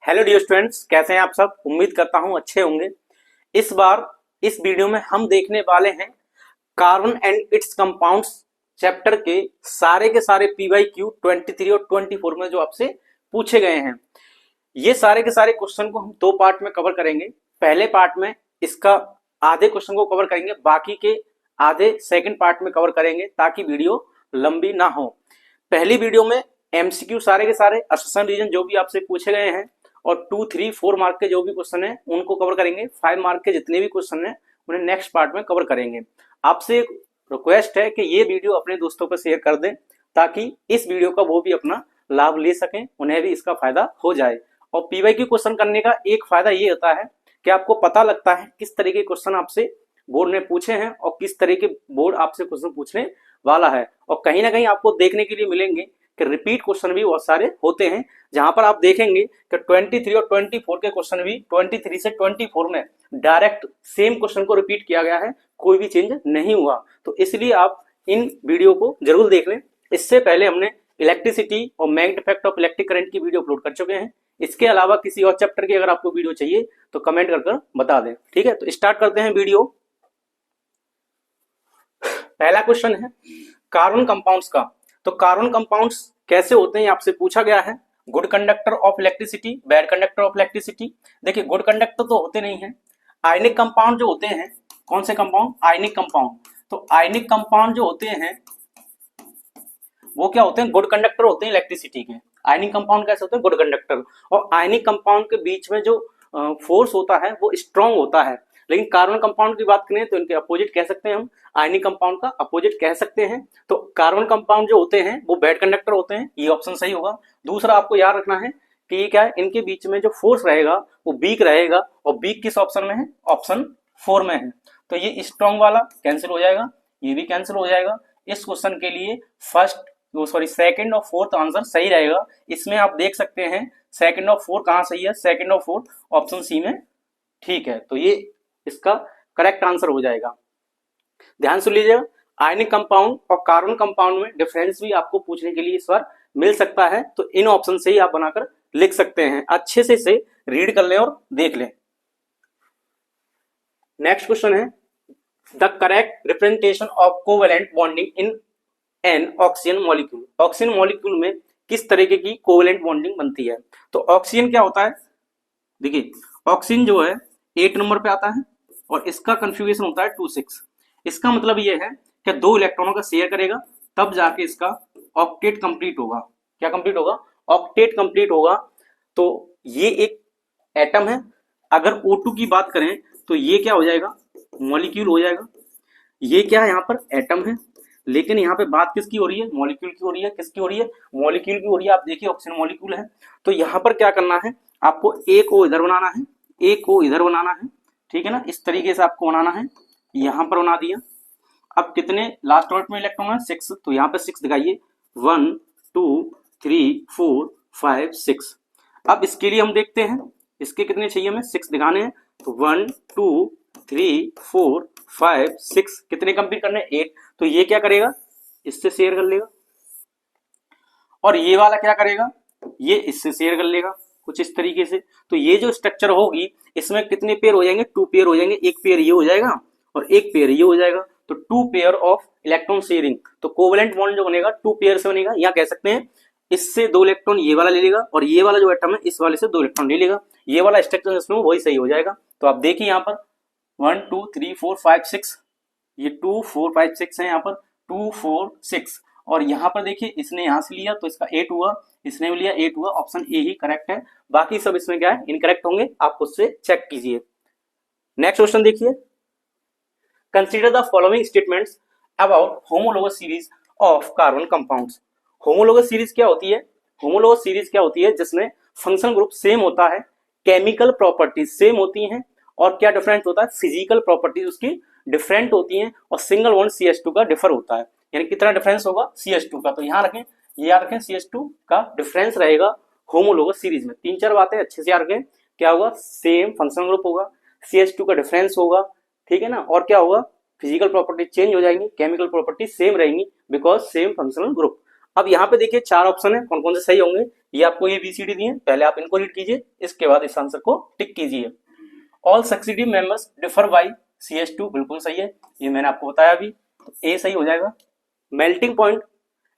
Hello dear students, कैसे हैं आप सब। उम्मीद करता हूं अच्छे होंगे। इस बार इस वीडियो में हम देखने वाले हैं carbon and it's compounds chapter के सारे PYQ 23 और 24 में जो आपसे पूछे गए हैं। ये सारे के सारे क्वेश्चन को हम दो पार्ट में कवर करेंगे। पहले पार्ट में इसका आधे क्वेश्चन को कवर करेंगे, बाकी के आधे सेकंड पार्ट में कवर करेंगे ताकि वीडियो लंबी ना हो। पहली वीडियो में MCQ सारे के सारे असम्पशन रीजन जो भी आपसे पूछे गए हैं और 2, 3, 4 मार्क के जो भी क्वेश्चन है उनको कवर करेंगे। 5 मार्क के जितने भी क्वेश्चन है उन्हें नेक्स्ट पार्ट में कवर करेंगे। आपसे एक रिक्वेस्ट है कि ये वीडियो अपने दोस्तों को शेयर कर दें ताकि इस वीडियो का वो भी अपना लाभ ले सकें, उन्हें भी इसका फायदा हो जाए। और PYQ क्वेश्चन करने का एक फायदा ये होता है कि आपको पता लगता है किस तरह के क्वेश्चन आपसे बोर्ड ने पूछे हैं और किस तरह के बोर्ड आपसे क्वेश्चन पूछने वाला है। और कहीं ना कहीं आपको देखने के लिए मिलेंगे कि रिपीट क्वेश्चन भी बहुत सारे होते हैं, जहां पर आप देखेंगे कि 23 और 24 के क्वेश्चन भी 23 से 24 में डायरेक्ट सेम क्वेश्चन को रिपीट किया गया है, कोई भी चेंज नहीं हुआ। तो इसलिए आप इन वीडियो को जरूर देख लें। इससे पहले हमने इलेक्ट्रिसिटी और magnetic effect of electric current की वीडियो अपलोड कर चुके हैं। इसके अलावा किसी और चैप्टर की अगर आपको वीडियो चाहिए तो कमेंट कर बता दें। ठीक है, तो स्टार्ट करते हैं वीडियो। पहला क्वेश्चन है कार्बन कंपाउंड्स का। तो कार्बन कंपाउंड्स कैसे होते हैं आपसे पूछा गया है। Good conductor of electricity, bad conductor of electricity. देखिए, गुड कंडक्टर तो होते नहीं है। आयनिक कंपाउंड जो होते हैं, कौन से कंपाउंड? Ionic compound. तो आयनिक कंपाउंड जो होते हैं वो क्या होते हैं? गुड कंडक्टर होते हैं इलेक्ट्रिसिटी के। आयनिक कंपाउंड कैसे होते हैं? Good conductor. और आयनिक कंपाउंड के बीच में जो फोर्स होता है वो स्ट्रॉन्ग होता है। लेकिन कार्बन कंपाउंड की बात करें तो इनके अपोजिट कह सकते हैं हम, आयनिक कंपाउंड का अपोजिट कह सकते हैं। तो कार्बन कंपाउंड जो होते हैं वो बैड कंडक्टर होते हैं, ये ऑप्शन सही होगा। दूसरा आपको याद रखना है कि ये क्या है, इनके बीच में जो फोर्स रहेगा वो वीक रहेगा, और वीक किस ऑप्शन में है? ऑप्शन 4 में है। तो ये स्ट्रॉन्ग वाला कैंसिल हो जाएगा, ये भी कैंसिल हो जाएगा। इस क्वेश्चन के लिए सेकंड और फोर्थ आंसर सही रहेगा। इसमें आप देख सकते हैं सेकंड और फोर्थ कहां सही है, सेकंड और फोर्थ ऑप्शन सी में ठीक है। तो ये इसका करेक्ट आंसर हो जाएगा। ध्यान सुन लीजिएगा, आयनिक कंपाउंड और कार्बन कंपाउंड में डिफरेंस भी आपको पूछने के लिए इस बार मिल सकता है। तो इन ऑप्शन से ही आप बनाकर लिख सकते हैं। अच्छे से इसे रीड कर लें और देख लें। नेक्स्ट क्वेश्चन है the correct representation of covalent bonding in an oxygen molecule. Oxygen molecule में किस तरीके की कोवेलेंट बॉन्डिंग बनती है? तो ऑक्सीजन क्या होता है? देखिए, ऑक्सीजन जो है 8 नंबर पे आता है और इसका कन्फिग्रेशन होता है 2, 6। इसका मतलब ये है कि 2 इलेक्ट्रॉनों का शेयर करेगा तब जाके इसका ऑक्टेट कंप्लीट होगा। क्या कंप्लीट होगा? ऑक्टेट कंप्लीट होगा। तो ये एक एटम है। अगर O2 की बात करें तो ये क्या हो जाएगा? मॉलिक्यूल हो जाएगा। ये क्या है? यहाँ पर एटम है, लेकिन यहाँ पे बात किसकी हो रही है? मॉलिक्यूल की हो रही है। किसकी हो रही है? मॉलिक्यूल की हो रही है। आप देखिए ऑक्सीजन मॉलिक्यूल है। तो यहाँ पर क्या करना है, आपको एक को इधर बनाना है, एक को इधर बनाना है। ठीक है ना, इस तरीके से आपको बनाना है। यहां पर बना दिया। अब कितने लास्ट ऑर्डर में इलेक्ट्रॉन है? 6। तो यहां पे 6 दिखाइए, 1, 2, 3, 4, 5, 6। अब इसके लिए हम देखते हैं इसके कितने चाहिए, हमें 6 दिखाने हैं। तो 1, 2, 3, 4, 5, 6 कितने कंप्लीट करने? 8। तो ये क्या करेगा? इससे शेयर कर लेगा। और ये वाला क्या करेगा? ये इससे शेयर कर लेगा कुछ इस तरीके से। तो ये जो स्ट्रक्चर होगी इसमें कितने पेयर हो जाएंगे? 2 पेयर हो जाएंगे। एक पेयर ये हो जाएगा और एक पेयर ये हो जाएगा। तो 2 पेयर ऑफ इलेक्ट्रॉन शेयरिंग। तो कोवेलेंट बॉन्ड जो बनेगा 2 पेयर से बनेगा। या कह सकते हैं इससे 2 इलेक्ट्रॉन ये वाला ले लेगा और ये वाला जो एटम है इस वाले से 2 इलेक्ट्रॉन ले लेगा। ये वाला स्ट्रक्चर इसमें वही सही हो जाएगा। तो आप देखिए यहाँ पर 1, 2, 3, 4, 5, 6, ये 2, 4, 5, 6 है। यहाँ पर 2, 4, 6 और यहाँ पर देखिए इसने यहां से लिया तो इसका 8 हुआ, इसने भी लिया 8 हुआ। ऑप्शन ए ही करेक्ट है, बाकी सब इसमें क्या है? इनकरेक्ट होंगे। आप उससे चेक कीजिए। नेक्स्ट क्वेश्चन देखिए, consider the following statements about homologous series of carbon compounds. Homologous series क्या होती है? होमोलोगस सीरीज क्या होती है? जिसमें फंक्शन ग्रुप सेम होता है, केमिकल प्रॉपर्टीज सेम होती हैं, और क्या डिफरेंट होता है? फिजिकल प्रॉपर्टीज उसकी डिफरेंट होती हैं, और सिंगल बॉन्ड CH2 का डिफर होता है। यानी कितना डिफरेंस होगा? CH2 का। तो यहाँ रखें, ये याद रखें, CH2 का डिफरेंस रहेगा होमोलोगस सीरीज में। 3-4 बातें अच्छे से याद रखें। क्या होगा? सेम फंक्शनल ग्रुप होगा, CH2 का डिफरेंस होगा, ठीक है ना, और क्या होगा? फिजिकल प्रॉपर्टी चेंज हो जाएंगी, केमिकल प्रॉपर्टी सेम रहेंगी बिकॉज सेम फंक्शनल ग्रुप। अब यहाँ पे देखिए 4 ऑप्शन है, कौन कौन से सही होंगे। ये आपको ABCD दिए, पहले आप इनको रीड कीजिए, इसके बाद इस आंसर को टिक कीजिए। All successive members differ by CH2 बिल्कुल सही है, ये मैंने आपको बताया अभी, तो A सही हो जाएगा। Melting point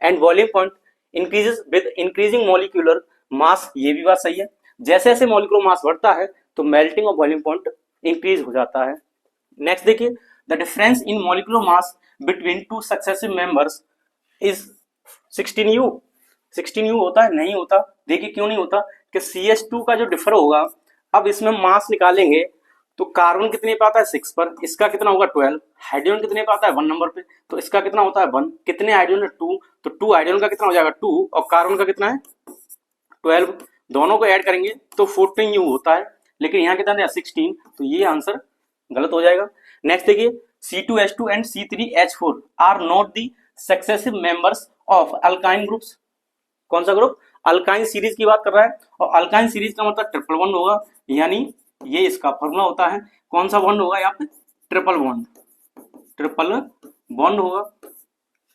and boiling point increases with increasing molecular mass, ये भी बात सही है। जैसे जैसे मॉलिक्यूलर मास बढ़ता है तो मेल्टिंग और बॉइलिंग पॉइंट इंक्रीज हो जाता है। नेक्स्ट देखिए, the difference in molecular mass between two successive members is 16U। 16U होता है? नहीं होता। देखिए क्यों नहीं होता, कि CH2 का जो डिफर होगा, अब इसमें मास निकालेंगे तो कार्बन कितने पे आता है 6 पर, इसका कितना होगा 12, हाइड्रोजन कितने पे आता है 1 नंबर पे, तो इसका कितना होता है 1, कितने हाइड्रोजन है 2, तो 2 हाइड्रोजन का कितना हो जाएगा 2, और कार्बन का कितना है 12, दोनों को ऐड करेंगे तो 14U होता है, लेकिन यहाँ कितना है 16, तो ये आंसर गलत हो जाएगा। नेक्स्ट देखिए, C2H2 and C3H4 are not the successive members of alkyne groups. कौन सा ग्रुप? अल्काइन सीरीज की बात कर रहा है, और अल्काइन सीरीज का मतलब ट्रिपल बॉन्ड होगा, यानी ये इसका फॉर्मूला होता है। कौन सा बॉन्ड होगा यहाँ पे? ट्रिपल बॉन्ड, ट्रिपल बॉन्ड होगा,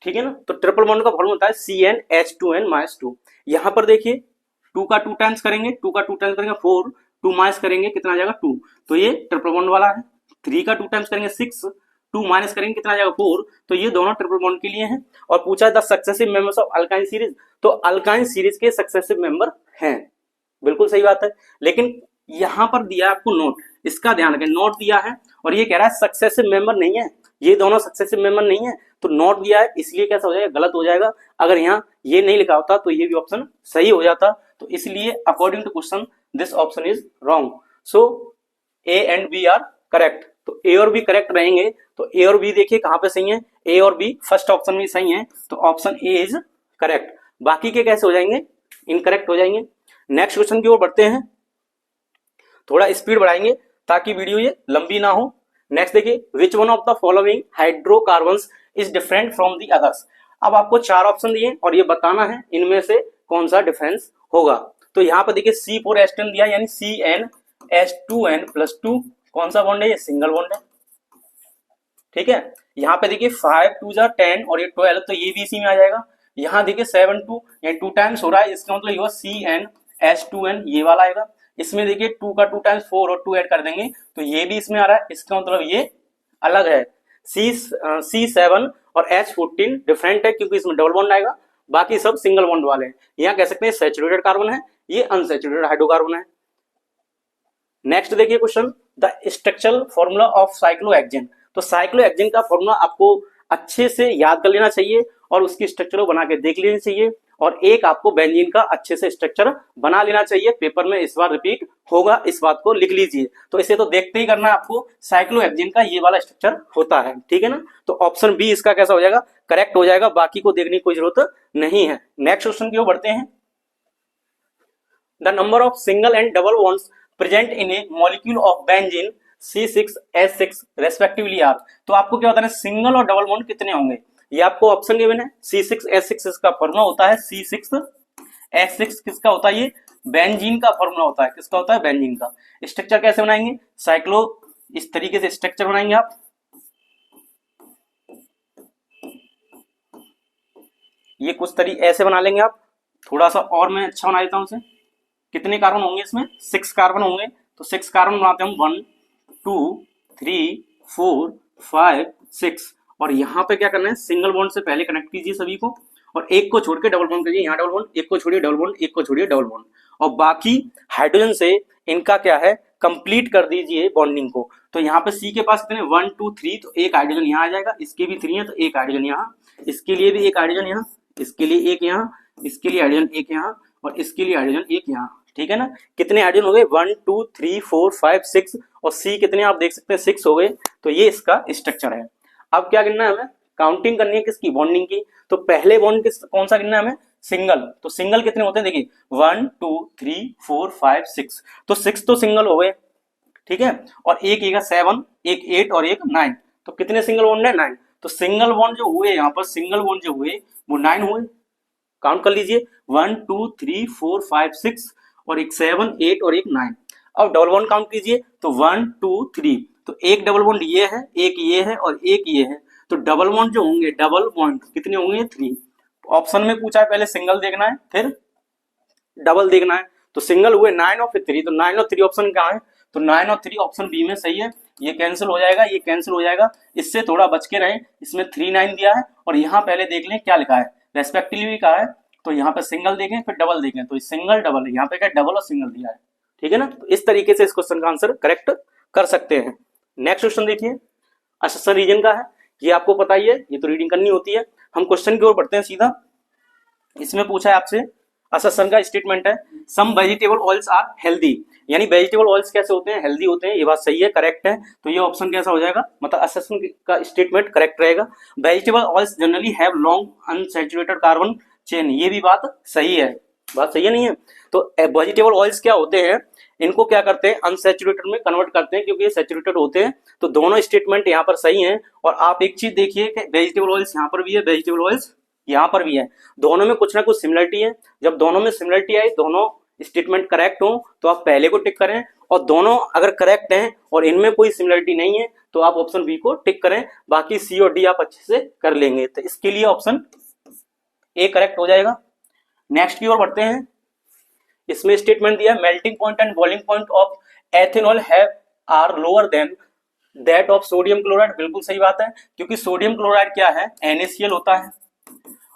ठीक है ना। तो ट्रिपल बॉन्ड का फॉर्मूला होता है CnH2n-2। यहाँ पर देखिए 2 का 2 टाइम्स करेंगे, 2 का 2 टाइम्स करेंगे 4, 2 माइनस करेंगे कितना आ जाएगा 2, तो ये ट्रिपल बॉन्ड वाला है। 3 का 2 टाइम्स करेंगे 6, 2 माइनस करेंगे कितना आ जाएगा 4, तो ये दोनों ट्रिपल बॉन्ड के लिए हैं। और पूछा है the successive members of alkyne series, तो अल्काइन सीरीज के सक्सेसिव मेंबर हैं, बिल्कुल सही बात है। लेकिन यहां पर दिया आपको नोट, इसका ध्यान रखें, नोट दिया है और ये कह रहा है सक्सेसिव मेंबर नहीं है, ये दोनों सक्सेसिव मेंबर नहीं है, तो नोट दिया है इसलिए कैसा हो जाएगा, गलत हो जाएगा। अगर यहाँ ये नहीं लिखा होता तो ये भी ऑप्शन सही हो जाता, तो इसलिए according to question this option is wrong. So A and B are correct, तो A और B करेक्ट रहेंगे। तो A और B देखिए कहां पे सही है, A और B फर्स्ट ऑप्शन में सही है, तो ऑप्शन A इज करेक्ट। बाकी के कैसे हो जाएंगे, इनकरेक्ट हो जाएंगे। नेक्स्ट क्वेश्चन की ओर बढ़ते हैं, थोड़ा स्पीड बढ़ाएंगे ताकि वीडियो ये लंबी ना हो। नेक्स्ट देखिए, which one of the following hydrocarbons is different from the others. अब आपको 4 ऑप्शन दिए और ये बताना है इनमें से कौन सा डिफरेंस होगा। तो यहाँ पर देखिए C4H10 दिया, यानी CnH2n+2, कौन सा बॉन्ड है, ये सिंगल बॉन्ड है, ठीक है। यहाँ पे देखिए 5 2 जा 10 और ये 12, तो ये भी इसी में आ जाएगा। यहाँ देखिए 7 2 या 2 टाइम्स हो रहा है, इसका मतलब ये CnH2n, ये वाला आएगा। इसमें देखिए 2 का 2 टाइम्स 4 और 2 ऐड कर देंगे तो ये भी इसमें आ रहा है, इसका मतलब ये अलग है। C7 और H14 डिफरेंट है क्योंकि इसमें डबल बॉन्ड आएगा, बाकी सब सिंगल बॉन्ड वाले हैं। यहाँ कह सकते हैं सैचुरेटेड कार्बन है, ये अनसैचुरेटेड हाइड्रोकार्बन है। नेक्स्ट देखिए question, the structural formula of cyclohexane. तो साइक्लोहेक्सेन का फॉर्मूला आपको अच्छे से याद कर लेना चाहिए और उसकी स्ट्रक्चर बना के देख लेनी चाहिए, और एक आपको बेंजीन का अच्छे से स्ट्रक्चर बना लेना चाहिए। पेपर में इस बार रिपीट होगा, इस बात को लिख लीजिए। तो इसे तो देखते ही करना है आपको, साइक्लोहेक्सेन का ये वाला स्ट्रक्चर होता है, ठीक है ना। तो ऑप्शन बी इसका कैसा हो जाएगा, करेक्ट हो जाएगा, बाकी को देखने की कोई जरूरत नहीं है। नेक्स्ट क्वेश्चन की ओर बढ़ते हैं, the number of single and double bonds present in a molecule of benzene C6H6 respectively are. तो आपको क्या बताना है, सिंगल और डबल बॉन्ड कितने होंगे, ये आपको ऑप्शन गिवन है। C6H6 इसका फॉर्मूला होता है, C6H6 किसका होता है, ये बेंजीन का फॉर्मूला होता है। किसका होता है, बेंजीन का। स्ट्रक्चर कैसे बनाएंगे, साइक्लो इस तरीके से स्ट्रक्चर बनाएंगे आप, ये कुछ तरीके ऐसे बना लेंगे आप। थोड़ा सा और मैं अच्छा बना देता हूं इसे। कितने कार्बन होंगे इसमें, 6 कार्बन होंगे, तो 6 कार्बन बनाते हैं 1 2 3 4 5 6, और यहाँ पे क्या करना है, सिंगल बॉन्ड से पहले कनेक्ट कीजिए सभी को, और एक को छोड़ के डबल बॉन्ड करिए, यहाँ डबल बॉन्ड, एक को छोड़िए डबल बॉन्ड, एक को छोड़िए डबल बॉन्ड, और बाकी हाइड्रोजन से इनका क्या है, कंप्लीट कर दीजिए बॉन्डिंग को। तो यहाँ पे C के पास कितने 1 2 3, तो एक हाइड्रोजन यहाँ आ जाएगा, इसके भी 3 है तो एक हाइड्रोजन यहाँ, इसके लिए भी एक हाइड्रोजन यहाँ, इसके लिए एक यहाँ, इसके लिए हाइड्रोजन एक यहाँ, और इसके लिए हाइड्रोजन एक यहाँ, ठीक है ना। कितने हाइड्रोजन हो गए, 1 2 3 4 5 6, और C कितने आप देख सकते हैं 6 हो गए। तो ये इसका स्ट्रक्चर है। अब क्या करना है, हमें काउंटिंग करनी है किसकी, बॉन्डिंग की। तो पहले बॉन्ड किस कौन सा गिनना है हमें, सिंगल। तो सिंगल कितने होते हैं, देखिए 1 2 3 4 5 6, तो 6 तो सिंगल हो गए, ठीक है। और एक 7, एक 8 और एक 9, तो कितने सिंगल बॉन्ड है, 9। तो सिंगल बॉन्ड जो हुए यहाँ पर, सिंगल बॉन्ड जो हुए वो 9 हुए, काउंट कर लीजिए 1 2 3 4 5 6, और एक 7 8 और एक 9। अब डबल बॉन्ड काउंट कीजिए, तो 1 2 3, तो एक डबल बॉन्ड ये है, एक ये है और एक ये है, तो डबल बॉन्ड जो होंगे, डबल बॉन्ड कितने होंगे 3, ऑप्शन में पूछा है पहले सिंगल देखना है फिर डबल देखना है। तो सिंगल हुए 9 और फिर 3, तो 9 और 3 ऑप्शन कहाँ है, तो 9 और 3 ऑप्शन बी में सही है। ये कैंसिल हो जाएगा, ये कैंसिल हो जाएगा, इससे थोड़ा बच के रहे। इसमें 3 9 दिया है और यहाँ पहले देख लें क्या लिखा है, रेस्पेक्टिवली कहा है, तो यहाँ पे सिंगल देखें फिर डबल देखें, तो सिंगल डबल है, यहाँ पे क्या डबल और सिंगल दिया है, ठीक है ना। तो इस तरीके से इस क्वेश्चन का आंसर करेक्ट कर सकते हैं। नेक्स्ट क्वेश्चन देखिए, अससन रीजन का है, ये आपको पता ही है, ये तो रीडिंग करनी होती है। हम क्वेश्चन की ओर बढ़ते हैं सीधा। इसमें पूछा है आपसे, अससन का स्टेटमेंट है, सम वेजिटेबल ऑयल्स आर हेल्दी, यानी वेजिटेबल ऑयल्स कैसे होते हैं, हेल्दी होते हैं, ये बात सही है, करेक्ट है। तो ये ऑप्शन कैसा हो जाएगा, मतलब अससन का स्टेटमेंट करेक्ट रहेगा। Vegetable oils generally have long unsaturated carbon chain, ये भी बात सही है, बात सही है नहीं है। तो वेजिटेबल ऑयल्स क्या होते हैं, इनको क्या करते हैं अनसैचुरेटेड में कन्वर्ट करते हैं, क्योंकि ये सैचुरेटेड होते हैं। तो दोनों स्टेटमेंट यहाँ पर सही हैं। और आप एक चीज देखिए कि वेजिटेबल ऑयल्स यहाँ पर भी है, वेजिटेबल ऑयल्स यहाँ पर भी है, दोनों में कुछ ना कुछ सिमिलरिटी है। जब दोनों में सिमिलरिटी आई, दोनों स्टेटमेंट करेक्ट हो, तो आप पहले को टिक करें, और दोनों अगर करेक्ट हैं और इनमें कोई सिमिलरिटी नहीं है तो आप ऑप्शन बी को टिक करें, बाकी सी और डी आप अच्छे से कर लेंगे। तो इसके लिए ऑप्शन ए करेक्ट हो जाएगा। नेक्स्ट की ओर बढ़ते हैं। इसमें स्टेटमेंट दिया है, melting point and boiling point of ethanol are lower than that of sodium chloride, बिल्कुल सही बात है, क्योंकि सोडियम क्लोराइड क्या है, NaCl होता है,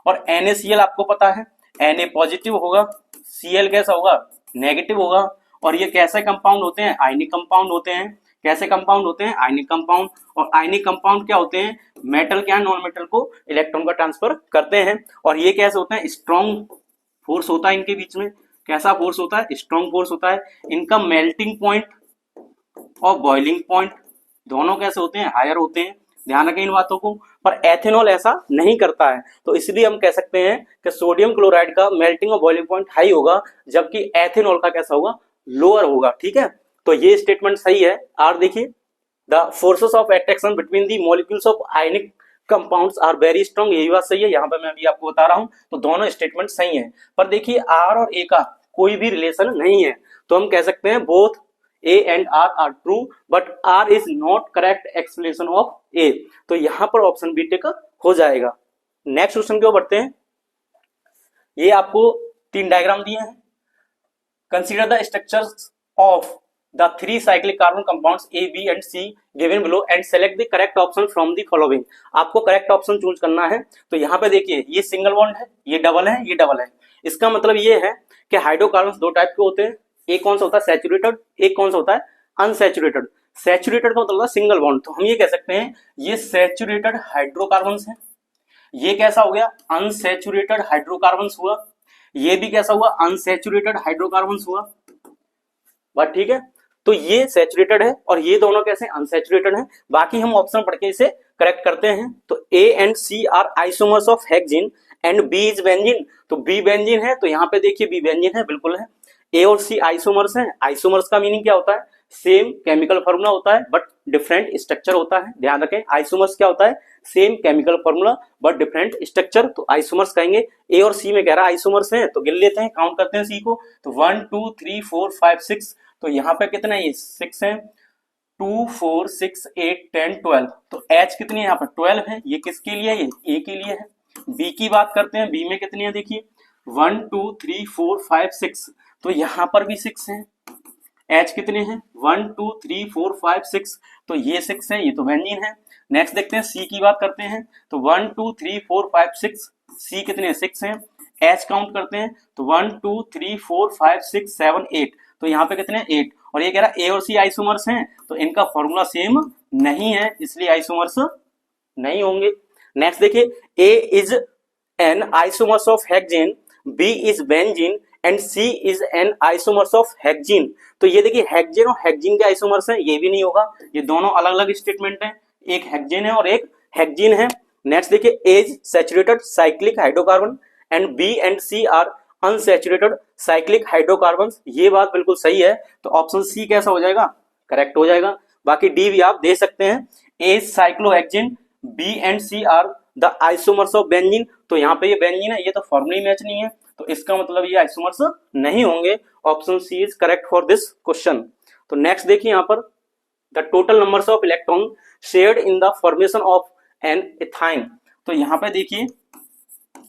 और NaCl आपको पता है Na पॉजिटिव होगा, Cl कैसा होगा, नेगेटिव होगा। और ये कैसे कंपाउंड होते हैं, आयनिक कंपाउंड होते हैं। कैसे कंपाउंड होते हैं, आयनिक कंपाउंड। और आयनिक कंपाउंड क्या होते हैं, मेटल क्या नॉन मेटल को इलेक्ट्रॉन का ट्रांसफर करते हैं। और ये कैसे होते हैं, स्ट्रॉन्ग फोर्स होता है इनके बीच में। कैसा फोर्स होता है, स्ट्रॉन्ग फोर्स होता है। इनका मेल्टिंग पॉइंट और बॉइलिंग पॉइंट दोनों कैसे होते हैं, हायर होते हैं। ध्यान रखें इन बातों को। पर एथेनॉल ऐसा नहीं करता है, तो इसलिए हम कह सकते हैं कि सोडियम क्लोराइड का मेल्टिंग और बॉइलिंग पॉइंट हाई होगा, जबकि एथेनॉल का कैसा होगा, लोअर होगा, ठीक है। तो ये स्टेटमेंट सही है। आर देखिए, the forces of attraction between the molecules of ionic compounds are very strong, यही बात सही है। यहाँ पे मैं अभी आपको बता रहा हूँ, तो दोनों स्टेटमेंट सही है। पर देखिए आर और ए का कोई भी रिलेशन नहीं है, तो हम कह सकते हैं both A and R are true, but R is not correct explanation of A। तो यहां पर ऑप्शन बी टिक हो जाएगा। नेक्स्ट क्वेश्चन की ओर बढ़ते हैं। ये आपको 3 डायग्राम दिए हैं। Consider the structures of the 3 cyclic carbon compounds A, B and C given below and select the correct option from the following। आपको करेक्ट ऑप्शन चूज करना है। तो यहाँ पे देखिए, ये सिंगल बॉन्ड है, ये डबल है, ये डबल है। इसका मतलब ये है कि हाइड्रोकार्बन 2 टाइप के होते हैं। एक कौन सा होता है, सैचुरेटेड, एक कौन सा होता है, अनसैचुरेटेड। सैचुरेटेड का मतलब होता है सिंगल बॉन्ड, तो हम ये कह सकते हैं ये सैचुरेटेड हाइड्रोकार्बन्स है। ये कैसा हो गया, अनसैचुरेटेड हाइड्रोकार्बन्स हुआ। ये भी कैसा हुआ, अनसैचुरेटेड हाइड्रोकार्बन्स हुआ। बात ठीक है। तो ये सैचुरेटेड है और ये दोनों कैसे, अनसैचुरेटेड है। बाकी हम ऑप्शन पढ़ के इसे करेक्ट करते हैं। तो A and C are isomers of hexene and B is benzene. तो B बेंजीन है, तो यहाँ पे देखिए B बेंजीन है, बिल्कुल है। A और C आइसोमर्स हैं। आइसोमर्स का मीनिंग क्या होता है, सेम केमिकल फॉर्मूला होता है बट डिफरेंट स्ट्रक्चर होता है। ध्यान रखें, आइसोमर्स क्या होता है, same chemical formula but different structure. तो आइसोमर्स कहेंगे। A और C में कह रहा है आइसोमर्स हैं, तो गिन लेते हैं, काउंट करते हैं C को। तो 1 2 3 4 5 6, तो यहाँ पे कितने हैं, ये 6 हैं। 2 4 6 8 10 12, तो H कितनी है यहाँ पर, 12 है। ये किसके लिए है, ये A के लिए है। B की बात करते हैं, B में कितनी है, देखिए 1 2 3 4 5 6, तो यहाँ पर भी 6 हैं। H कितने हैं, 1 2 3 4 5 6, तो ये 6 है, ये तो बेंजीन है। नेक्स्ट देखते हैं C की बात करते हैं, तो 1 2 3 4 5 6, C कितने हैं, 6 हैं। H काउंट करते हैं, तो 1 2 3 4 5 6 7 8, तो यहाँ पे कितने, 8। और ये कह रहा है A और C आइसोमर्स हैं, तो इनका फॉर्मूला सेम नहीं है, इसलिए आइसोमर्स नहीं होंगे। नेक्स्ट देखिए, A is an isomers of hexane, B is benzene and C is an isomers of hexene. तो ये देखिए हेक्सेन और हेक्सीन के आइसोमर्स हैं, ये भी नहीं होगा। ये दोनों अलग अलग स्टेटमेंट हैं, एक हेक्सेन है और एक हेक्सीन है। नेक्स्ट देखिए, A is saturated cyclic hydrocarbon and B and C are unsaturated cyclic hydrocarbons. ये बात बिल्कुल सही है, तो ऑप्शन सी कैसा हो जाएगा, करेक्ट हो जाएगा। बाकी डी भी आप दे सकते हैं। A cyclohexane, B and C are the isomers of benzene, तो यहाँ पे ये बेंजीन है, ये तो फॉर्मूला मैच नहीं है, तो इसका मतलब ये आइसोमर्स नहीं होंगे। Option C is correct for this question. तो नेक्स्ट देखिए यहाँ पर, the total numbers of electron shared in the formation of an ethyne. तो यहाँ पे देखिए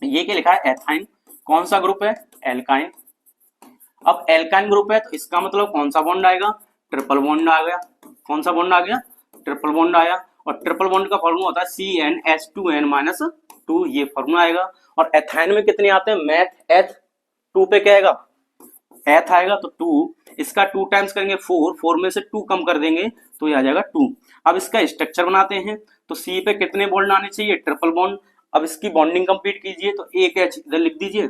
ये क्या लिखा है, एथाइन। कौन सा ग्रुप है, एल्काइन। अब एल्काइन ग्रुप है तो इसका मतलब कौन सा बॉन्ड आएगा, ट्रिपल बॉन्ड आ गया। कौन सा बॉन्ड आ गया, ट्रिपल बॉन्ड आया। और ट्रिपल बॉन्ड का फॉर्मूला होता है CnH2n-2, ये फॉर्मूला आएगा। और एथाइन में कितने आते हैं, मैथ एथ, 2 पे क्या आएगा, एथ आएगा तो 2, इसका 2 टाइम्स करेंगे 4, 4 में से 2 कम कर देंगे तो ये आ जाएगा 2। अब इसका स्ट्रक्चर बनाते हैं तो सी पे कितने बॉन्ड आने चाहिए, ट्रिपल बॉन्ड। अब इसकी बॉन्डिंग कंप्लीट कीजिए तो एक एच इधर लिख दीजिए,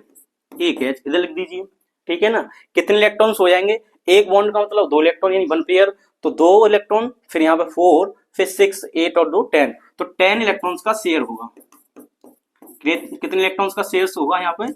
एक एच इधर लिख दीजिए, ठीक है ना। कितने इलेक्ट्रॉन्स हो जाएंगे, एक बॉन्ड का मतलब 2 इलेक्ट्रॉन यानी 1 पेयर, तो 2 इलेक्ट्रॉन, फिर यहाँ पे 4, फिर 6, 8 और 2 10, तो 10 इलेक्ट्रॉन्स का शेयर होगा। कितने इलेक्ट्रॉन्स का शेयर होगा, यहाँ पे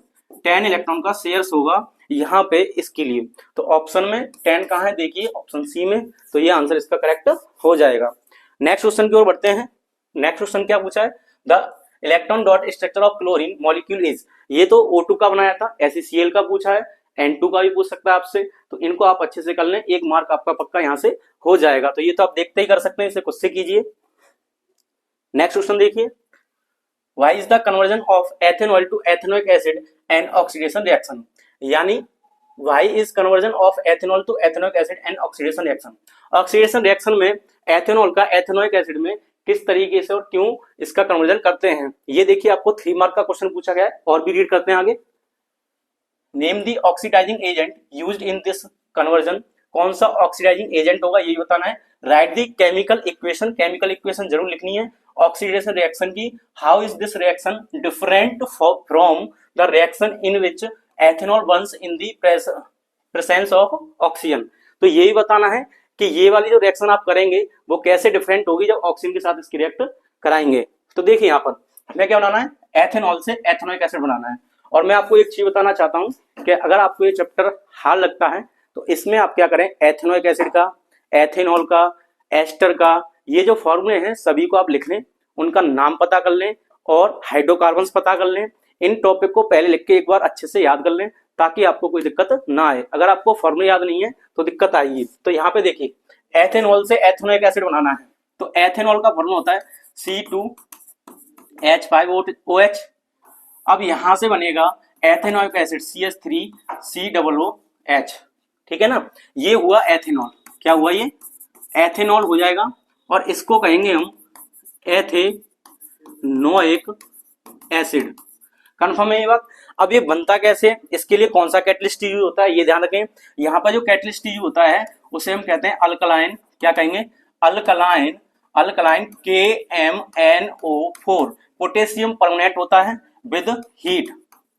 10 इलेक्ट्रॉन का शेयर होगा यहाँ पे इसके लिए। तो ऑप्शन में 10 कहाँ है, देखिए ऑप्शन सी में, तो ये आंसर इसका करेक्ट हो जाएगा। नेक्स्ट क्वेश्चन की ओर बढ़ते हैं। नेक्स्ट क्वेश्चन क्या पूछा है, the electron dot structure of chlorine molecule is, ये तो O2 का बनाया था, SeCl का पूछा है, N2 का भी पूछ सकता है आपसे, तो इनको आप अच्छे से कर लें, 1 मार्क आपका पक्का यहाँ से हो जाएगा। तो ये तो आप देखते ही कर सकते हैं, इसे खुद से कीजिए। नेक्स्ट क्वेश्चन देखिए, Why is the conversion of ethanol to ethanoic acid an oxidation reaction? यानी why is conversion of ethanol to ethanoic acid an oxidation reaction? Oxidation reaction में एथेनॉल का एथेनोइक एसिड में किस तरीके से और क्यों इसका कन्वर्जन करते हैं, ये देखिए आपको 3 मार्क का क्वेश्चन पूछा गया है। और भी रीड करते हैं आगे। Name the oxidising agent used in this conversion, कौन सा ऑक्सीडाइजिंग एजेंट होगा यही बताना है। Write the chemical equation, chemical equation जरूर लिखनी है ऑक्सीडेशन रिएक्शन की। How is this reaction different from the reaction in which ethanol burns in the presence of oxygen, तो यही बताना है कि ये वाली जो रिएक्शन आप करेंगे वो कैसे डिफरेंट होगी जब ऑक्सीजन के साथ इसकी रिएक्ट कराएंगे। तो देखिए यहाँ पर हमें क्या बनाना है, एथेनॉल से एथेनोइक एसिड बनाना है। और मैं आपको एक चीज बताना चाहता हूँ कि अगर आपको ये चैप्टर हार्ड लगता है तो इसमें आप क्या करें, एथेनोइक एसिड का, एथेनॉल का, एस्टर का, ये जो फॉर्मूले हैं सभी को आप लिख लें, उनका नाम पता कर लें और हाइड्रोकार्बन्स पता कर लें। इन टॉपिक को पहले लिख के एक बार अच्छे से याद कर लें ताकि आपको कोई दिक्कत ना आए। अगर आपको फॉर्मूले याद नहीं है तो दिक्कत आएगी। तो यहाँ पे देखिए एथेनॉल से एथेनोइक एसिड बनाना है तो एथेनॉल का फॉर्मूला होता है C2H5OH। अब यहां से बनेगा एथेनोइक एसिड CH3COOH, ठीक है ना। ये हुआ एथेनॉल, क्या हुआ ये एथेनॉल हो जाएगा और इसको कहेंगे हम एथेनोइक एसिड। कन्फर्म है ये बात। अब ये बनता कैसे, इसके लिए कौन सा कैटलिस्ट यूज होता है ये ध्यान रखें। यहाँ पर जो कैटलिस्ट यूज होता है उसे हम कहते हैं अल्कलाइन, क्या कहेंगे alkaline, alkaline KMNO4। Potassium permanent होता है विद हीट,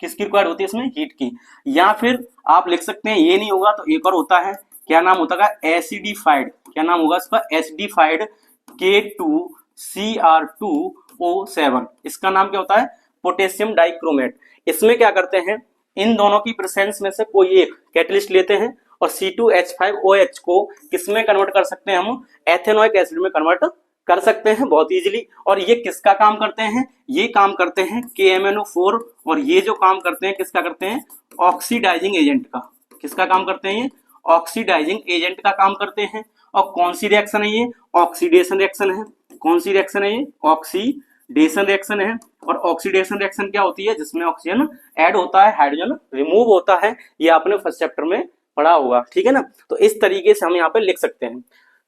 किसकी रिक्वायर्ड होती है इसमें, हीट की। या फिर आप लिख सकते हैं ये नहीं होगा तो एक और होता है, क्या नाम होता है एसिडिफाइड, क्या नाम होगा इसका एसिडिफाइड K2Cr2O7, इसका नाम क्या होता है पोटेशियम डाइक्रोमेट। इसमें क्या करते हैं, इन दोनों की प्रेजेंस में से कोई एक कैटलिस्ट लेते हैं और C2H5OH को किसमें कन्वर्ट कर सकते हैं, हम एथेनोइक एसिड में कन्वर्ट कर सकते हैं बहुत इजीली। और ये किसका काम करते हैं, ये काम करते हैं KMNO4, और ये जो काम करते हैं किसका करते हैं, ऑक्सीडाइजिंग एजेंट का। किसका काम करते हैं, ये ऑक्सीडाइजिंग एजेंट का काम करते हैं। और कौन सी रिएक्शन है ये, ऑक्सीडेशन रिएक्शन है। कौन सी रिएक्शन है ये, ऑक्सीडेशन रिएक्शन है। और ऑक्सीडेशन रिएक्शन क्या होती है, जिसमें ऑक्सीजन ऐड होता है, हाइड्रोजन रिमूव होता है, ये आपने फर्स्ट चैप्टर में पढ़ा होगा, ठीक है ना। तो इस तरीके से हम यहाँ पे लिख सकते हैं।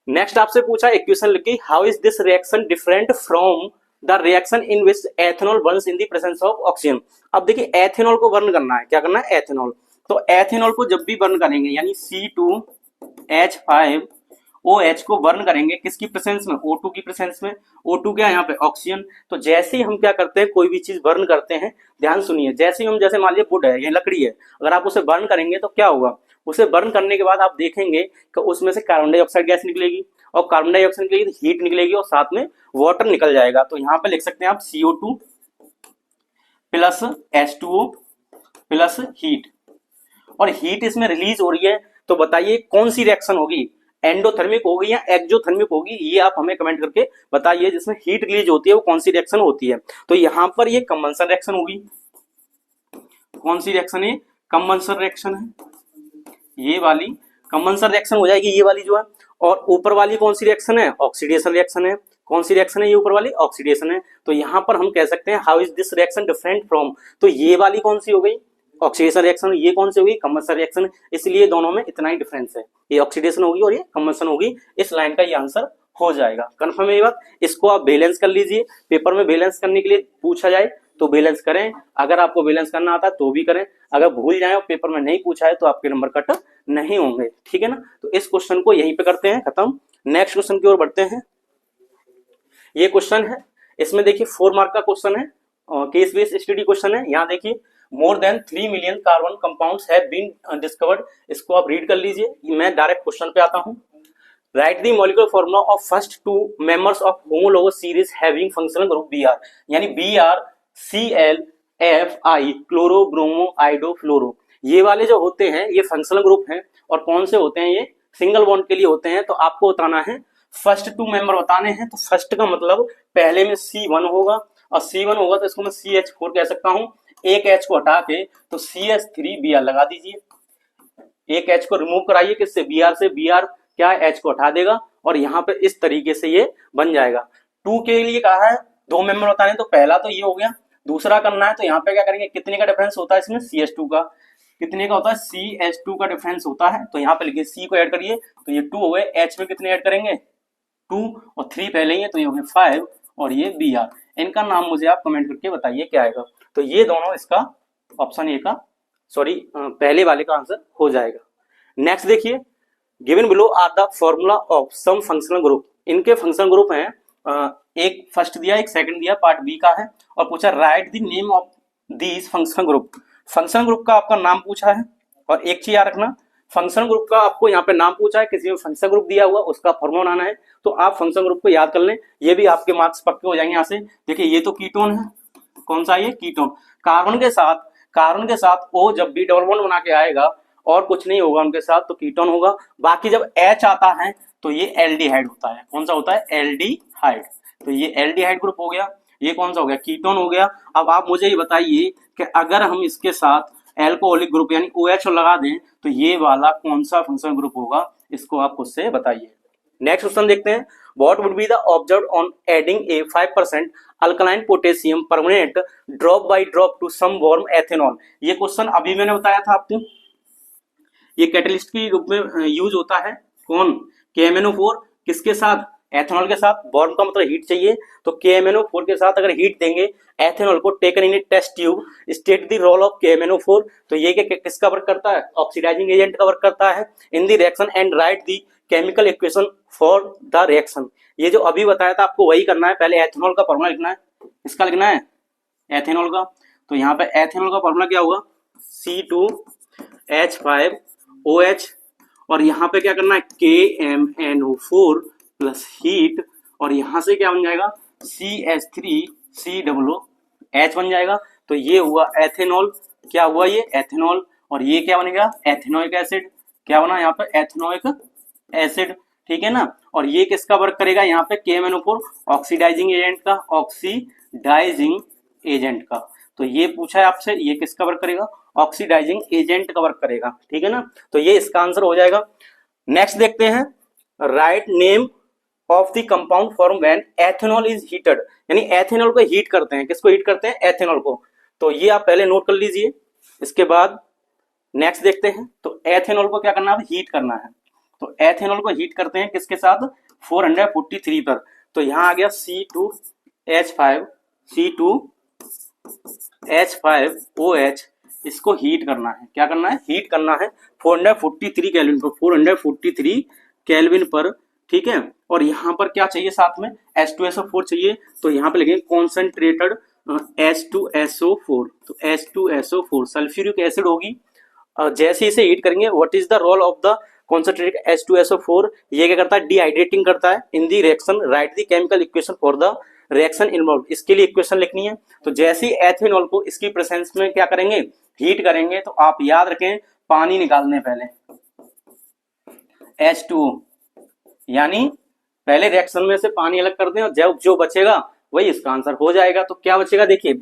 नेक्स्ट आपसे पूछा इक्वेशन लिखी, how is this reaction different from the reaction in which ethanol burns in the presence of oxygen. अब देखिए एथेनॉल को बर्न करना है, क्या करना है एथेनॉल, तो एथेनॉल को जब भी बर्न करेंगे यानी C2H5OH को बर्न करेंगे किसकी प्रेजेंस में, O2 की प्रेजेंस में। O2 क्या है यहाँ पे ऑक्सीजन। तो जैसे ही हम क्या करते हैं, कोई भी चीज बर्न करते हैं, ध्यान सुनिए, जैसे ही हम, जैसे मान लीजिए वुड है, ये लकड़ी है, अगर आप उसे बर्न करेंगे तो क्या होगा, उसे बर्न करने के बाद आप देखेंगे कि उसमें से कार्बन डाइऑक्साइड गैस निकलेगी, और कार्बन डाइऑक्साइड निकलेगी तो हीट निकलेगी और साथ में वाटर निकल जाएगा। तो यहाँ पे लिख सकते हैं आप CO2 plus H2O plus heat, और हीट इसमें रिलीज हो रही है। तो बताइए कौन सी रिएक्शन होगी, एंडोथर्मिक होगी या एक्सोथर्मिक होगी, ये आप हमें कमेंट करके बताइए। जिसमें हीट रिलीज होती है वो कौन सी रिएक्शन होती है। तो यहाँ पर ये कंबंशन रिएक्शन होगी। कौन सी रिएक्शन है, कंबंशन रिएक्शन है, ये वाली कंबंशन रिएक्शन हो जाएगी, ये वाली जो है। और ऊपर वाली कौन सी रिएक्शन है, ऑक्सीडेशन रिएक्शन है। कौन सी रिएक्शन है ये ऊपर वाली? ऑक्सीडेशन है। तो यहाँ पर हम कह सकते हैं how is this reaction different from, तो ये वाली कौन सी हो गई? Oxidation reaction. ये कौन सी होगी? Combustion reaction. इसलिए दोनों में इतना ही डिफरेंस है, ये ऑक्सीडेशन होगी और ये कंबशन होगी। इस लाइन का ये आंसर हो जाएगा। कंफर्म है ये बात? इसको आप बैलेंस कर लीजिए, पेपर में बैलेंस करने के लिए पूछा जाए तो बैलेंस करें, अगर आपको बैलेंस करना आता है तो भी करें, अगर भूल जाए और पेपर में नहीं पूछा है तो आपके नंबर कट नहीं होंगे, ठीक है ना। तो इस क्वेश्चन को यहीं पे करते हैं खत्म। नेक्स्ट क्वेश्चन की ओर बढ़ते हैं। ये क्वेश्चन है, इसमें देखिए 4 मार्क का क्वेश्चन है, केस बेस्ड स्टडी क्वेश्चन है। यहाँ देखिए more than 3 million carbon compounds have been discovered. इसको आप रीड कर लीजिए। मैं डायरेक्ट क्वेश्चन पे आता हूँ। Right the molecular formula of first 2 members of homologous series having functional group Br, यानी Br ClFi क्लोरो ब्रोमो आइडो फ्लोरो। ये वाले जो होते हैं ये फंक्शनल ग्रुप हैं। और कौन से होते हैं? ये सिंगल बॉन्ड के लिए होते हैं। तो आपको बताना है फर्स्ट 2 मेंबर बताने हैं। तो फर्स्ट का मतलब पहले में C1 होगा, और C1 होगा तो इसको मैं CH4 कह सकता हूं। एक H को हटा के तो CH3Br लगा दीजिए। एक H को रिमूव कराइए किससे? Br से। Br क्या H को हटा देगा और यहाँ पे इस तरीके से ये बन जाएगा। 2 के लिए कहा है 2 मेंबर बताने, तो पहला तो ये हो गया। दूसरा करना है तो यहाँ पे क्या करेंगे? कितने का डिफरेंस होता है इसमें? CH2 का। कितने का होता है? CH2 का डिफरेंस होता है। तो यहाँ पे लिखिए C को ऐड करिए तो ये 2 हो गए। H में कितने ऐड करेंगे? 2 और 3 पहले ही है तो ये हो गए 5 और ये Br। इनका नाम मुझे आप कमेंट करके बताइए क्या आएगा। तो ये दोनों इसका ऑप्शन ए का पहले वाले का आंसर हो जाएगा। नेक्स्ट देखिए, given below are the formula of some functional group. इनके फंक्शनल ग्रुप हैं, एक फर्स्ट दिया, एक सेकंड दिया, पार्ट बी का है। और पूछा right the name of these functional group. Functional group का आपका नाम पूछा है। और एक चीज याद रखना, फंक्शनल ग्रुप का आपको यहाँ पे नाम पूछा है, किसी में फंक्शनल ग्रुप दिया हुआ उसका फॉर्मूला बनाना है। तो आप फंक्शनल ग्रुप को याद कर लें, ये भी आपके मार्क्स पक्के हो जाएंगे। यहाँ से देखिए ये तो कीटोन है। कौन सा? ये कीटोन। कार्बन के साथ O जब भी डबल बॉन्ड बना के आएगा और कुछ नहीं होगा उनके साथ तो कीटोन होगा। बाकी जब H आता है तो ये एल्डिहाइड होता है। कौन सा होता है? एल्डिहाइड। तो ये एल्डिहाइड ग्रुप हो गया। ये कौन सा हो गया? कीटोन हो गया। अब आप मुझे ये बताइए कि अगर हम इसके साथ एल्कोहलिक ग्रुप यानी OH लगा दें तो ये वाला कौन सा फंक्शनल ग्रुप होगा? इसको आप खुद से बताइए। नेक्स्ट क्वेश्चन देखते हैं। What would be the observed on adding a 5% alkaline potassium permanent drop by drop to some warm ethanol? ये क्वेश्चन अभी मैंने बताया था आपको। ये कैटलिस्ट के रूप में यूज होता है। कौन? KMnO4 किसके साथ? एथेनॉल के साथ। वार्म का मतलब हीट चाहिए, तो KMnO4 के साथ अगर हीट देंगे एथेनॉल को, taken in a test tube, state the role of KMnO4। तो ये किसका वर्क करता है? ऑक्सीडाइजिंग एजेंट का वर्क करता है in the reaction and right the chemical equation for the reaction. ये जो अभी बताया था आपको वही करना है। पहले एथेनॉल का फॉर्मूला लिखना है। इसका लिखना है एथेनॉल का। तो यहाँ पे एथेनॉल का फॉर्मूला क्या होगा? C2H5OH। और यहाँ पे क्या करना है? KMnO4 प्लस हीट, और यहाँ से क्या बन जाएगा? CH3COOH बन जाएगा। तो ये हुआ एथेनॉल। क्या हुआ? ये एथेनॉल। और ये क्या बनेगा? Ethanoic acid. क्या बना यहाँ पे? एथेनोइक एसिड, ठीक है ना। और ये किसका वर्क करेगा? यहाँ पे KMnO4 ऑक्सीडाइजिंग एजेंट का, ऑक्सीडाइजिंग एजेंट का। तो ये पूछा है आपसे, ये किसका वर्क करेगा? ऑक्सीडाइजिंग एजेंट का वर्क करेगा, ठीक है ना। तो ये इसका आंसर हो जाएगा। नेक्स्ट देखते हैं, write name of the compound form when ethanol is heated, यानी एथेनॉल को हीट करते हैं। किसको हीट करते हैं? एथेनॉल को। तो ये आप पहले नोट कर लीजिए। इसके बाद नेक्स्ट देखते हैं। तो एथेनॉल को क्या करना है? हीट करना है। तो एथेनॉल को हीट करते हैं किसके साथ? 443 पर। तो यहां आ गया C2H5OH। इसको हीट करना है। क्या करना है? हीट करना है 443 केल्विन पर। 443 केल्विन पर, ठीक है। और यहाँ पर क्या चाहिए? साथ में H2SO4 चाहिए। तो यहाँ पे लिखेंगे कॉन्सेंट्रेटेड H2SO4। तो H2SO4 सल्फ्यूरिक एसिड होगी। जैसे इसे हीट करेंगे, what is the role of the concentrated H2SO4? ये क्या करता है? डिहाइड्रेटिंग करता है in the reaction. Write the chemical equation for the reaction involve. इसके लिए इक्वेशन लिखनी है। तो जैसे ही एथेनॉल को इसकी प्रेजेंस में क्या करेंगे? हीट करेंगे। तो आप याद रखें, पानी निकालने पहले H2O, यानी पहले रिएक्शन में से पानी अलग कर दें और जब जो बचेगा वही इसका आंसर हो जाएगा। तो क्या बचेगा? देखिए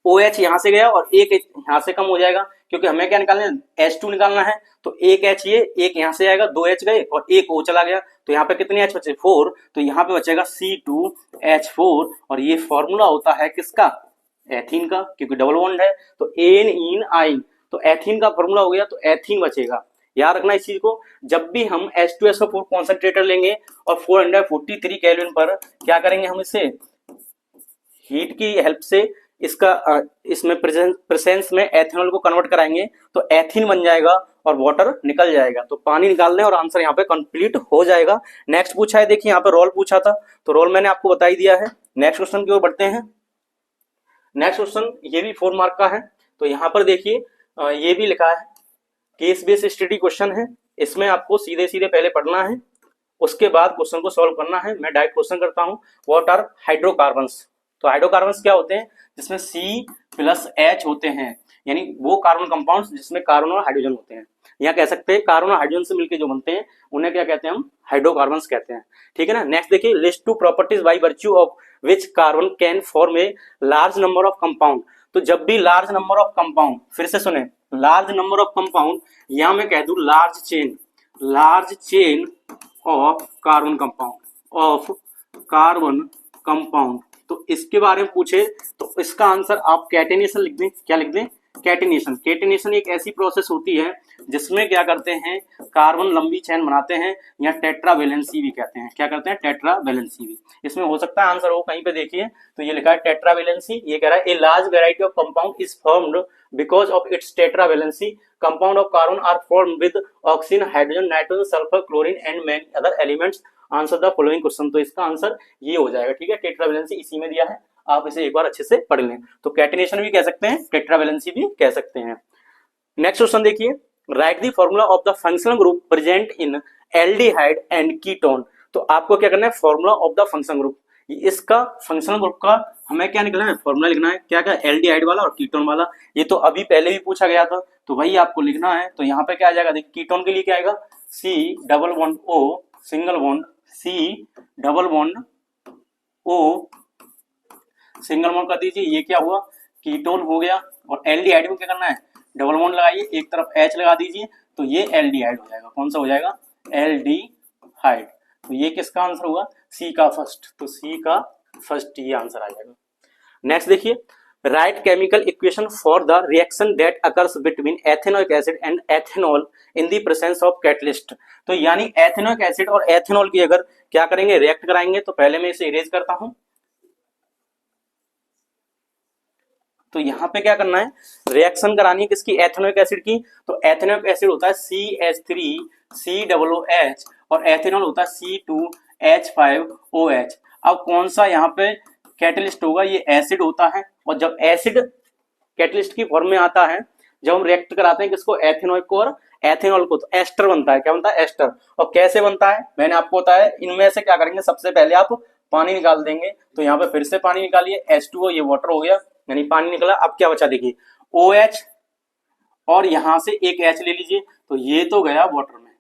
OH यहां से गया और एक यहां से कम हो जाएगा, क्योंकि हमें क्या निकालना है, H2 निकालना है। तो एक H ये, एक यहाँ से आएगा, 2 H गए और एक O चला गया, तो यहाँ पे कितने H बचे, 4। तो यहाँ पे बचेगा C2H4 और ये फॉर्मूला होता है किसका, एथीन का, क्योंकि डबल बॉन्ड है। तो एन इन आइन, तो एथीन का फॉर्मूला हो गया, तो एथीन बचेगा। याद रखना इस चीज को, जब भी हम H2SO4 कॉन्सेंट्रेटर लेंगे और 443 केल्विन पर क्या करेंगे, हम इसे हीट की हेल्प से इसका इसमें प्रेजेंस में एथेनॉल को कन्वर्ट कराएंगे, तो एथीन बन जाएगा और वाटर निकल जाएगा। तो पानी निकाल दें और आंसर यहाँ पे कंप्लीट हो जाएगा। नेक्स्ट पूछा है, देखिए यहाँ पे रोल पूछा था, तो रोल मैंने आपको बता ही दिया है। नेक्स्ट क्वेश्चन की ओर बढ़ते हैं। नेक्स्ट क्वेश्चन ये भी 4 मार्क का है। तो यहाँ पर देखिए ये भी लिखा है, केस बेस्ड स्टडी क्वेश्चन है। इसमें आपको सीधे सीधे पहले पढ़ना है, उसके बाद क्वेश्चन को सॉल्व करना है। मैं डायरेक्ट क्वेश्चन करता हूँ, व्हाट आर हाइड्रोकार्बन्स। तो हाइड्रोकार्बन्स क्या होते हैं, जिसमें C+H होते हैं, यानी वो कार्बन कंपाउंड्स जिसमें कार्बन और हाइड्रोजन होते हैं। यहाँ कह सकते हैं कार्बन और हाइड्रोजन से मिलकर जो बनते हैं उन्हें क्या कहते हैं, हम हाइड्रोकार्बन्स कहते हैं। ठीक है ना। नेक्स्ट देखिए, list 2 properties by virtue of which carbon can form a large number of compound. तो जब भी लार्ज नंबर ऑफ कंपाउंड, फिर से सुने, लार्ज नंबर ऑफ कंपाउंड, या मैं कह दूं large chain of carbon compound, तो इसके बारे में पूछे तो इसका आंसर आप कैटेनेशन लिख दें। क्या लिख दें, कैटेनेशन एक ऐसी प्रोसेस होती है जिसमें क्या करते हैं, कार्बन लंबी चेन बनाते हैं, या टेट्रावेलेंसी भी कहते हैं। क्या करते हैं, टेट्रावेलेंसी भी। इसमें हो सकता है आंसर हो, कहीं पे देखिए तो ये लिखा है टेट्रावेलेंसी। ये कह रहा है a large variety of compound is formed because of its tetravalency. Compound of carbon are formed with oxygen, hydrogen, nitrogen, sulphur, chlorine and many other elements. Answer the following question. तो इसका answer ये हो जाएगा। ठीक है, tetravalency इसी में दिया है, आप इसे एक बार अच्छे से पढ़ लें। तो कैटेनेशन भी कह सकते हैं, टेट्रावेलेंसी भी कह सकते हैं। नेक्स्ट क्वेश्चन देखिए, right the formula of the functional group present in aldehyde and ketone. तो आपको क्या करना है, formula of the functional group, इसका फंक्शनल ग्रुप का हमें क्या निकलना है, फॉर्मूला लिखना है। क्या क्या, एल्डिहाइड वाला और कीटोन वाला। ये तो अभी पहले भी पूछा गया था, तो वही आपको लिखना है। तो यहाँ पे क्या आ जाएगा, देखिए कीटोन के लिए क्या आएगा, C double bond O single bond, C double bond O single bond कर दीजिए, ये क्या हुआ, कीटोन हो गया। और एल्डिहाइड में क्या करना है, डबल बॉन्ड लगाइए, एक तरफ H लगा दीजिए, तो ये एल्डिहाइड हो जाएगा। कौन सा हो जाएगा, एल्डिहाइड। तो ये किसका आंसर होगा, C का फर्स्ट। तो C का फर्स्ट ये आंसर आ जाएगा। नेक्स्ट देखिए, right chemical equation for the reaction that occurs between ethanoic acid and ethanol in the presence of catalyst. तो यानी एथेनोइक एसिड और एथेनॉल की अगर क्या करेंगे, रिएक्ट कराएंगे, तो पहले मैं इसे इरेज करता हूं। तो यहाँ पे क्या करना है, रिएक्शन करानी है किसकी, एथेनोइक एसिड की। तो एथेनोइक एसिड होता है CH3COOH और एथेनॉल होता है C2H5OH। अब कौन सा यहाँ पे कैटलिस्ट होगा, ये एसिड होता है। और जब एसिड कैटलिस्ट की फॉर्म में आता है, जब हम रिएक्ट कराते हैं किसको, एथेनॉइक को और एथेनॉल को, तो एस्टर बनता है। क्या बनता है, एस्टर। और कैसे बनता है, मैंने आपको बताया। इनमें से क्या करेंगे, सबसे पहले आप पानी निकाल देंगे। तो यहाँ पे फिर से पानी निकालिए, H2O, ये वाटर हो गया, यानी पानी निकला। अब क्या बचा, देखिए OH और यहां से एक H ले लीजिए, तो ये तो गया वाटर में।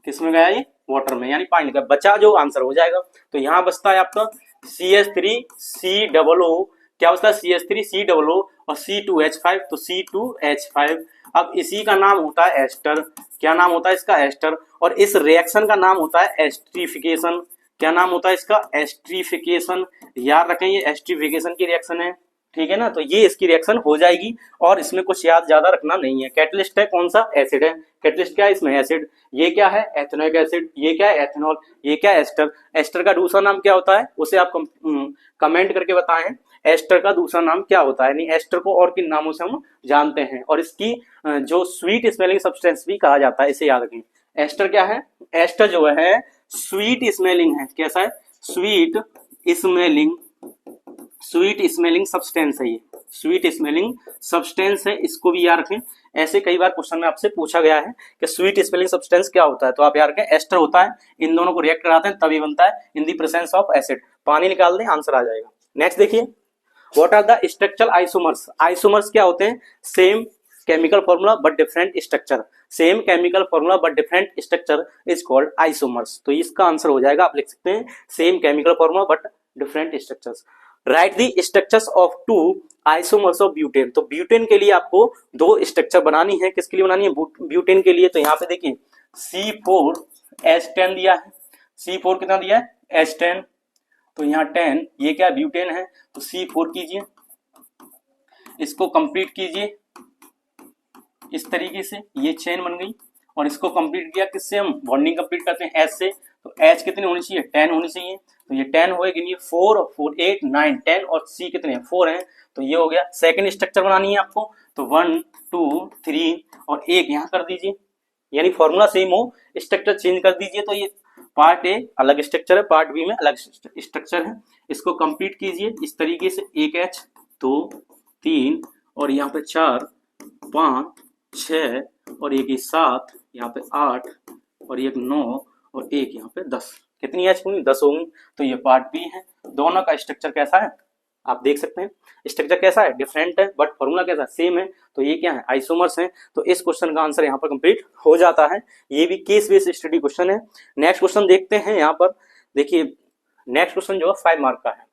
किसमें गया, ये वाटर में, यानी पानी निकला। बचा जो आंसर हो जाएगा। तो यहाँ बचता है आपका CH3COO, क्या बचता है, CH3COO और C2H5, तो C2H5। अब इसी का नाम होता है एस्टर। क्या नाम होता है इसका, एस्टर। और इस रिएक्शन का नाम होता है एस्ट्रिफिकेशन। क्या नाम होता है इसका, एस्ट्रिफिकेशन। याद रखें, ये एस्ट्रिफिकेशन की रिएक्शन है। ठीक है ना। तो ये इसकी रिएक्शन हो जाएगी, और इसमें कुछ याद ज्यादा रखना नहीं है। कैटलिस्ट है कौन सा, एसिड है। कैटलिस्ट क्या है, इसमें एसिड। ये क्या है, एथेनोइक एसिड। ये क्या है, एथेनॉल। ये क्या है, एस्टर। एस्टर का दूसरा नाम क्या होता है, उसे आप कमेंट करके बताएं, एस्टर का दूसरा नाम क्या होता है। यानी एस्टर को और किन नामों से हम जानते हैं। और इसकी जो स्वीट स्मेलिंग सब्सटेंस भी कहा जाता है, इसे याद रखें। एस्टर क्या है, एस्टर जो है स्वीट स्मेलिंग है। कैसा है, स्वीट स्मेलिंग सब्सटेंस है। ये स्वीट स्मेलिंग सब्सटेंस है, इसको भी याद रखें। ऐसे कई बार क्वेश्चन में आपसे पूछा गया है कि स्वीट स्मेलिंग सब्सटेंस क्या होता है, तो आप याद रखें, एस्टर होता है। इन दोनों को रिएक्ट कराते हैं तभी बनता है, in the presence of acid. पानी निकाल दें, आंसर आ जाएगा। नेक्स्ट देखिए, what are the structural isomers. Isomers क्या होते हैं, same chemical formula but different structure. Same chemical formula but different structure is called isomers. तो इसका आंसर हो जाएगा, आप लिख सकते हैं same chemical formula but different structures. Write the structures of 2 isomers of butane. तो ब्यूटेन के लिए आपको 2 स्ट्रक्चर बनानी है। किसके लिए बनानी है? ब्यूटेन के लिए। तो यहाँ पे देखिए C4H10 दिया है। C4 कितना दिया है? H10। तो यहाँ 10 ये क्या ब्यूटेन है, तो C4 कीजिए, इसको कंप्लीट कीजिए इस तरीके से, ये चेन बन गई। और इसको कंप्लीट किया किससे? हम बॉन्डिंग कंप्लीट करते हैं H से। तो H कितनी होनी चाहिए? 10 होनी चाहिए। तो ये 10 हो गई, 4 और 4 8 9 10 और C कितने? 4 हैं। तो ये हो गया। सेकंड स्ट्रक्चर बनानी है आपको, तो 1 2 3 और एक यहाँ कर दीजिए, यानी फॉर्मूला सेम हो, स्ट्रक्चर चेंज कर दीजिए। तो ये पार्ट ए अलग स्ट्रक्चर है, पार्ट बी में अलग स्ट्रक्चर है। इसको कंप्लीट कीजिए इस तरीके से, एक H 2 3 और यहाँ पे 4 5 6 और एक 7, यहाँ पे 8 और एक 9 और एक यहाँ पे 10। कितनी H होंगी? 10 होंगी। तो ये पार्ट बी है। दोनों का स्ट्रक्चर कैसा है आप देख सकते हैं। स्ट्रक्चर कैसा है? डिफरेंट है, बट फॉर्मूला कैसा है? सेम है। तो ये क्या है? आइसोमर्स हैं। तो इस क्वेश्चन का आंसर यहाँ पर कंप्लीट हो जाता है। ये भी केस बेस्ड स्टडी क्वेश्चन है। नेक्स्ट क्वेश्चन देखते हैं। यहाँ पर देखिए नेक्स्ट क्वेश्चन जो है 5 मार्क का है।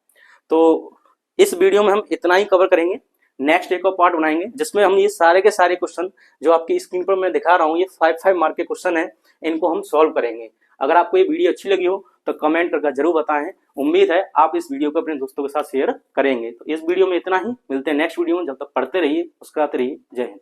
तो इस वीडियो में हम इतना ही कवर करेंगे। नेक्स्ट एक और पार्ट बनाएंगे जिसमें हम ये सारे के सारे क्वेश्चन जो आपकी स्क्रीन पर मैं दिखा रहा हूँ, ये 5 मार्क के क्वेश्चन है, इनको हम सॉल्व करेंगे। अगर आपको ये वीडियो अच्छी लगी हो तो कमेंट करके जरूर बताएं। उम्मीद है आप इस वीडियो को अपने दोस्तों के साथ शेयर करेंगे। तो इस वीडियो में इतना ही, मिलते हैं नेक्स्ट वीडियो में। जब तक पढ़ते रहिए, मुस्कुराते रहिए। जय हिंद।